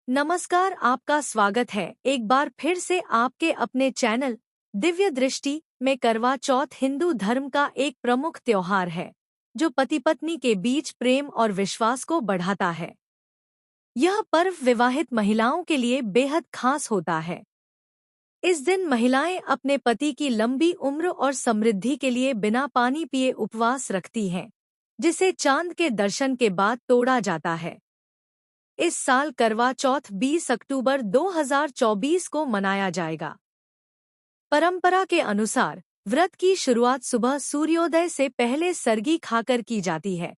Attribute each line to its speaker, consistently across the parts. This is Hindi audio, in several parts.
Speaker 1: नमस्कार, आपका स्वागत है एक बार फिर से आपके अपने चैनल दिव्य दृष्टि में। करवा चौथ हिंदू धर्म का एक प्रमुख त्योहार है जो पति पत्नी के बीच प्रेम और विश्वास को बढ़ाता है। यह पर्व विवाहित महिलाओं के लिए बेहद खास होता है। इस दिन महिलाएं अपने पति की लंबी उम्र और समृद्धि के लिए बिना पानी पिए उपवास रखती हैं, जिसे चांद के दर्शन के बाद तोड़ा जाता है। इस साल करवा चौथ 20 अक्टूबर 2024 को मनाया जाएगा। परंपरा के अनुसार व्रत की शुरुआत सुबह सूर्योदय से पहले सरगी खाकर की जाती है,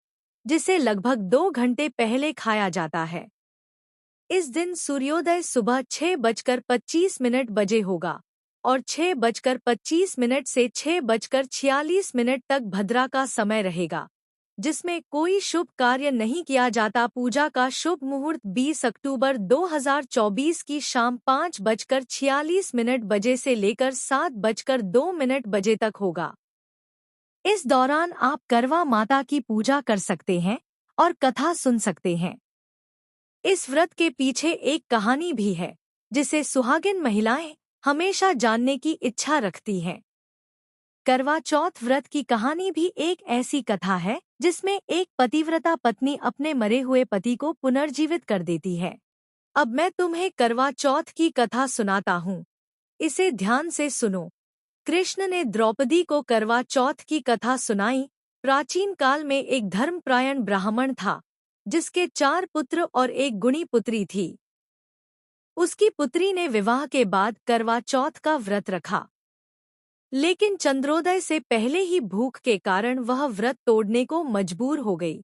Speaker 1: जिसे लगभग 2 घंटे पहले खाया जाता है। इस दिन सूर्योदय सुबह 6:25 बजे होगा और 6:25 से 6:46 तक भद्रा का समय रहेगा, जिसमें कोई शुभ कार्य नहीं किया जाता। पूजा का शुभ मुहूर्त 20 अक्टूबर 2024 की शाम 5:46 बजे से लेकर 7:02 बजे तक होगा। इस दौरान आप करवा माता की पूजा कर सकते हैं और कथा सुन सकते हैं। इस व्रत के पीछे एक कहानी भी है, जिसे सुहागिन महिलाएं हमेशा जानने की इच्छा रखती हैं। करवा चौथ व्रत की कहानी भी एक ऐसी कथा है जिसमें एक पतिव्रता पत्नी अपने मरे हुए पति को पुनर्जीवित कर देती है। अब मैं तुम्हें करवा चौथ की कथा सुनाता हूँ, इसे ध्यान से सुनो। कृष्ण ने द्रौपदी को करवा चौथ की कथा सुनाई। प्राचीन काल में एक धर्मपरायण ब्राह्मण था, जिसके 4 पुत्र और एक गुणी पुत्री थी। उसकी पुत्री ने विवाह के बाद करवा चौथ का व्रत रखा, लेकिन चंद्रोदय से पहले ही भूख के कारण वह व्रत तोड़ने को मजबूर हो गई।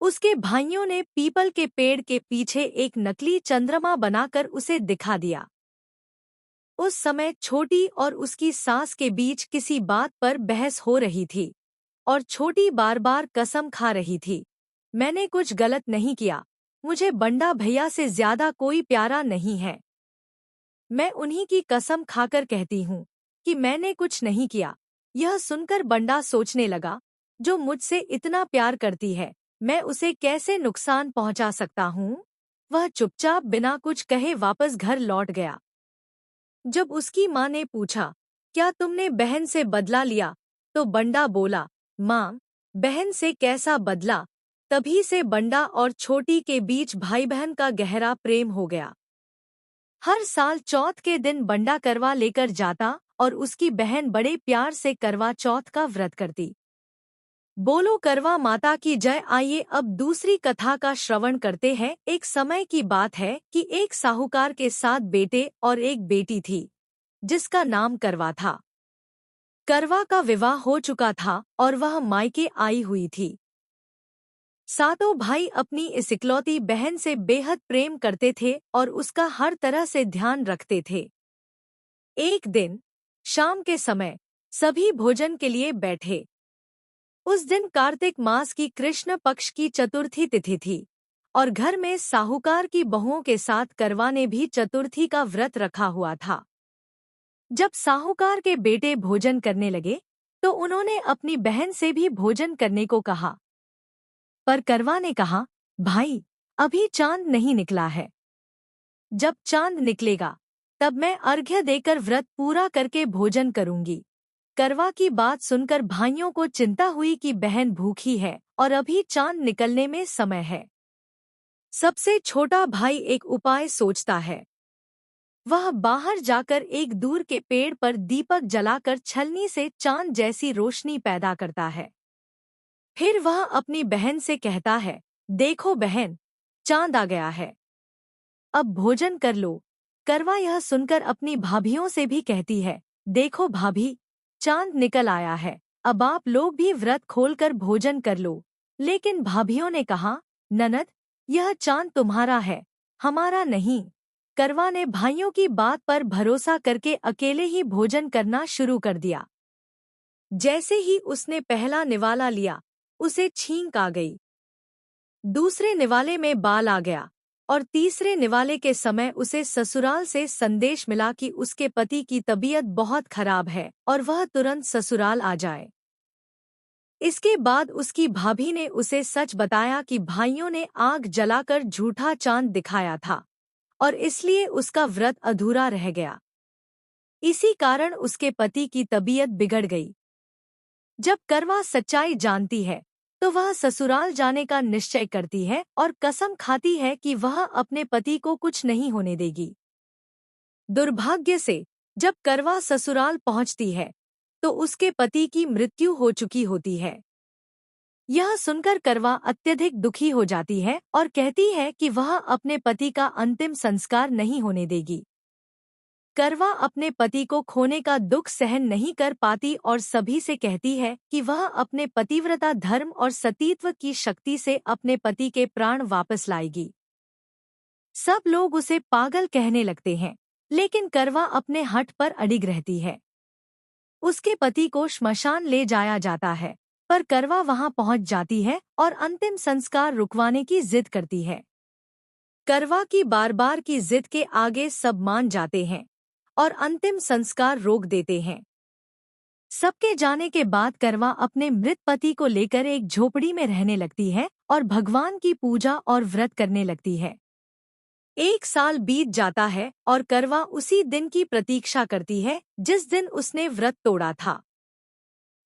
Speaker 1: उसके भाइयों ने पीपल के पेड़ के पीछे एक नकली चंद्रमा बनाकर उसे दिखा दिया। उस समय छोटी और उसकी सास के बीच किसी बात पर बहस हो रही थी और छोटी बार बार कसम खा रही थी, मैंने कुछ गलत नहीं किया, मुझे बंडा भैया से ज्यादा कोई प्यारा नहीं है। मैं उन्हीं की कसम खाकर कहती हूँ कि मैंने कुछ नहीं किया। यह सुनकर बंडा सोचने लगा, जो मुझसे इतना प्यार करती है, मैं उसे कैसे नुकसान पहुंचा सकता हूँ। वह चुपचाप बिना कुछ कहे वापस घर लौट गया। जब उसकी माँ ने पूछा, क्या तुमने बहन से बदला लिया, तो बंडा बोला, माँ, बहन से कैसा बदला। तभी से बंडा और छोटी के बीच भाई बहन का गहरा प्रेम हो गया। हर साल चौथ के दिन बंडा करवा लेकर जाता और उसकी बहन बड़े प्यार से करवा चौथ का व्रत करती। बोलो करवा माता की जय। आइए अब दूसरी कथा का श्रवण करते हैं। एक समय की बात है कि एक साहूकार के 7 बेटे और एक बेटी थी, जिसका नाम करवा था। करवा का विवाह हो चुका था और वह मायके आई हुई थी। सातों भाई अपनी इस इकलौती बहन से बेहद प्रेम करते थे और उसका हर तरह से ध्यान रखते थे। एक दिन शाम के समय सभी भोजन के लिए बैठे। उस दिन कार्तिक मास की कृष्ण पक्ष की चतुर्थी तिथि थी और घर में साहूकार की बहुओं के साथ करवा ने भी चतुर्थी का व्रत रखा हुआ था। जब साहूकार के बेटे भोजन करने लगे तो उन्होंने अपनी बहन से भी भोजन करने को कहा, पर करवा ने कहा, भाई, अभी चांद नहीं निकला है। जब चांद निकलेगा तब मैं अर्घ्य देकर व्रत पूरा करके भोजन करूंगी। करवा की बात सुनकर भाइयों को चिंता हुई कि बहन भूखी है और अभी चांद निकलने में समय है। सबसे छोटा भाई एक उपाय सोचता है। वह बाहर जाकर एक दूर के पेड़ पर दीपक जलाकर छलनी से चांद जैसी रोशनी पैदा करता है। फिर वह अपनी बहन से कहता है, देखो बहन, चांद आ गया है, अब भोजन कर लो। करवा यह सुनकर अपनी भाभियों से भी कहती है, देखो भाभी, चांद निकल आया है, अब आप लोग भी व्रत खोलकर भोजन कर लो। लेकिन भाभियों ने कहा, ननद, यह चांद तुम्हारा है, हमारा नहीं। करवा ने भाइयों की बात पर भरोसा करके अकेले ही भोजन करना शुरू कर दिया। जैसे ही उसने पहला निवाला लिया, उसे छींक आ गई। दूसरे निवाले में बाल आ गया और तीसरे निवाले के समय उसे ससुराल से संदेश मिला कि उसके पति की तबीयत बहुत खराब है और वह तुरंत ससुराल आ जाए। इसके बाद उसकी भाभी ने उसे सच बताया कि भाइयों ने आग जलाकर झूठा चांद दिखाया था और इसलिए उसका व्रत अधूरा रह गया। इसी कारण उसके पति की तबीयत बिगड़ गई। जब करवा सच्चाई जानती है तो वह ससुराल जाने का निश्चय करती है और कसम खाती है कि वह अपने पति को कुछ नहीं होने देगी। दुर्भाग्य से जब करवा ससुराल पहुंचती है तो उसके पति की मृत्यु हो चुकी होती है। यह सुनकर करवा अत्यधिक दुखी हो जाती है और कहती है कि वह अपने पति का अंतिम संस्कार नहीं होने देगी। करवा अपने पति को खोने का दुख सहन नहीं कर पाती और सभी से कहती है कि वह अपने पतिव्रता धर्म और सतीत्व की शक्ति से अपने पति के प्राण वापस लाएगी। सब लोग उसे पागल कहने लगते हैं, लेकिन करवा अपने हठ पर अडिग रहती है। उसके पति को श्मशान ले जाया जाता है, पर करवा वहां पहुंच जाती है और अंतिम संस्कार रुकवाने की जिद करती है। करवा की बार बार की जिद के आगे सब मान जाते हैं और अंतिम संस्कार रोक देते हैं। सबके जाने के बाद करवा अपने मृत पति को लेकर एक झोपड़ी में रहने लगती है और भगवान की पूजा और व्रत करने लगती है। 1 साल बीत जाता है और करवा उसी दिन की प्रतीक्षा करती है जिस दिन उसने व्रत तोड़ा था।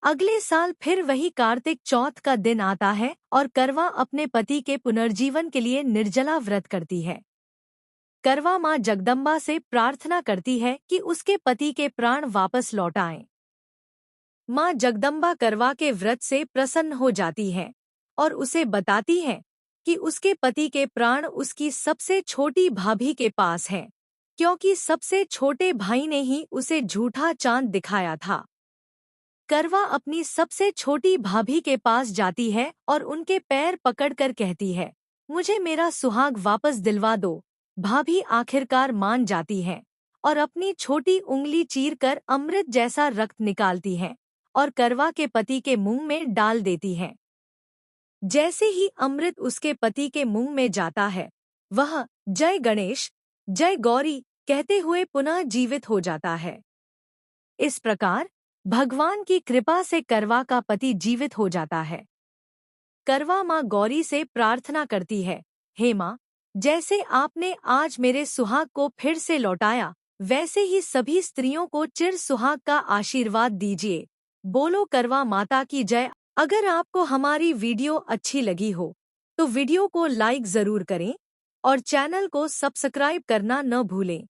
Speaker 1: अगले साल फिर वही कार्तिक चौथ का दिन आता है और करवा अपने पति के पुनर्जीवन के लिए निर्जला व्रत करती है। करवा मां जगदम्बा से प्रार्थना करती है कि उसके पति के प्राण वापस लौट आएं। मां जगदम्बा करवा के व्रत से प्रसन्न हो जाती है और उसे बताती है कि उसके पति के प्राण उसकी सबसे छोटी भाभी के पास हैं, क्योंकि सबसे छोटे भाई ने ही उसे झूठा चांद दिखाया था। करवा अपनी सबसे छोटी भाभी के पास जाती है और उनके पैर पकड़कर कहती है, मुझे मेरा सुहाग वापस दिलवा दो। भाभी आखिरकार मान जाती है और अपनी छोटी उंगली चीरकर अमृत जैसा रक्त निकालती है और करवा के पति के मुंह में डाल देती है। जैसे ही अमृत उसके पति के मुंह में जाता है, वह जय गणेश, जय गौरी कहते हुए पुनः जीवित हो जाता है। इस प्रकार भगवान की कृपा से करवा का पति जीवित हो जाता है। करवा मां गौरी से प्रार्थना करती है, हे मां, जैसे आपने आज मेरे सुहाग को फिर से लौटाया, वैसे ही सभी स्त्रियों को चिर सुहाग का आशीर्वाद दीजिए। बोलो करवा माता की जय। अगर आपको हमारी वीडियो अच्छी लगी हो तो वीडियो को लाइक जरूर करें और चैनल को सब्सक्राइब करना न भूलें।